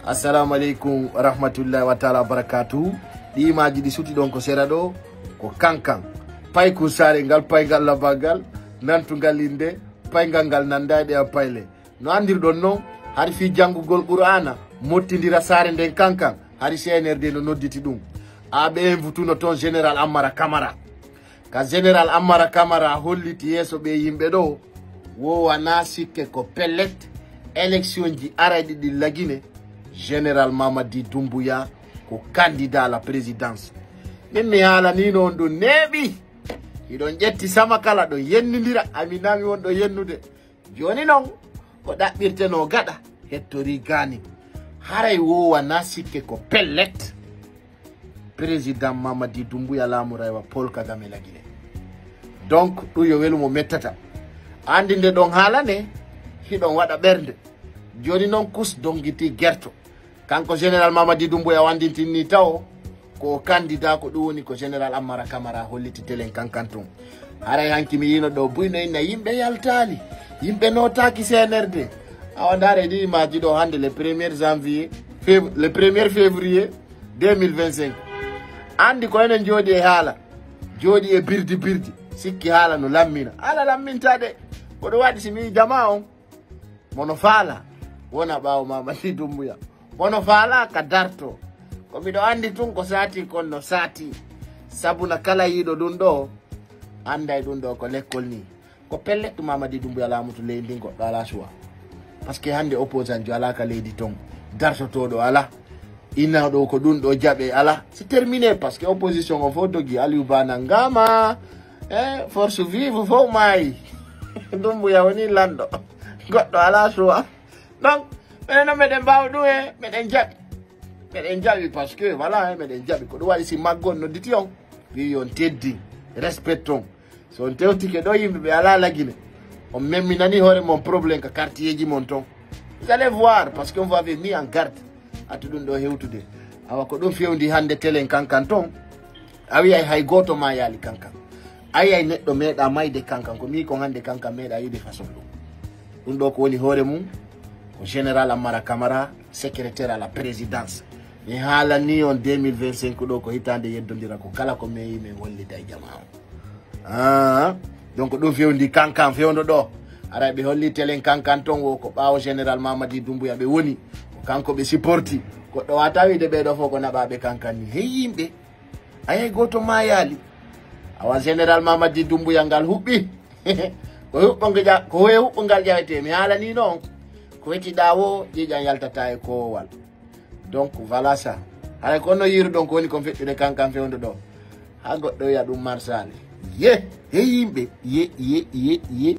Assalamu alaikum wa rahmatullahi wa ta'ala barakatuh. Di imaji di suti don ko serado ko kankan pay ko sare ngal pay gal labagal nantu galinde pay ngal nandade a payle no andir don non har fi jangugol qur'ana mottindira sare den kankan har CNRD no nodditi dum abe vutuno ton général Amara Camara ka général Amara Camara holliti yeso be yimbe do wo wana sikke ko pellet élection ji araydi di lagine général Mamadi Doumbouya ko candidat à la présidence. Nemi hala ni non do nebi. Idon jetti sama kala do yennindira aminami won do yennude. Joni non ko dabbirte no gada hettori gani. Haray wo wana sikke ko pellet président Mamadi Doumbouya lamuraywa Paul Kagame lagine. Donc do yo welumo mettata. Andinde don halane hidon wada bernde. Joni non kus dongiti gerto. Kanko général Mamadi Doumbouya wandintini taw ko candidat ko doni ko général Amara Camara holliti telen kankantum haray hanki mi yino do buyno ina yimbe yaltali yimbe notaki CNRD awandare di maji do hande le 1er janvier le 1er février 2025 andi ko enen jodi e hala jodi e birdi sikki hala no lammina ala lammintade ko do wadi simi jama on mono fala wona bawo Mamadi Doumbouya mono fala ka darto ko mido andi tun ko sati konno sati sabuna kala yido dun do anday dun do ko lekkol ni ko pellet Mamadi Doumbouya lamutu leydi go ala suwa parce que hande opposant jo ala ka leydi ton darto to do ala ina do ko dun do jabe ala c'est terminé parce que opposition on fo dogi Aliou Bana ngama force vive fo mai Doumbouya woni lando goddo ala suwa donc non meden bawdu e meden jabi parce que voilà meden jabi ko do wadi si maggon no diti on wi on teddi respectons so on tewti ke do yimbe be ala lagine on même nani hore mon problème ka quartier ji mon ton vous allez voir parce qu'on va avoir mis en garde atudun do hewtude awa ko do fewndi hande telen kankan ton awi ay hay goto ma yali kankan ay neddo meda mayde kankan ko mi ko hande kankan meda yide façon dum do ko woni hore mum général Amara Camara, secrétaire à la présidence. Mais hala ni en 2025 do ko hitande yeddondira ko kala ko meyi me wolli tay jamaa. Donc do fewndi kankan fewndo do. Ara be holli telen kankan ton wo ko bawo général Mamadi Doumbouya be woni ko kanko be supporti ko do watawi de be do fo ko nababe kankan ni heyimbe ay goto mayali awa général Mamadi Doumbouya ngal hubbi ko hubbonga ko hubbongal jawete mi hala ni non ko weti dawo jijan yaltata e ko wal donc voilà ça ala ko no yiru donc woni ko fedde kankan fewndo do ha goddo ya dum marsale ye yimbe ye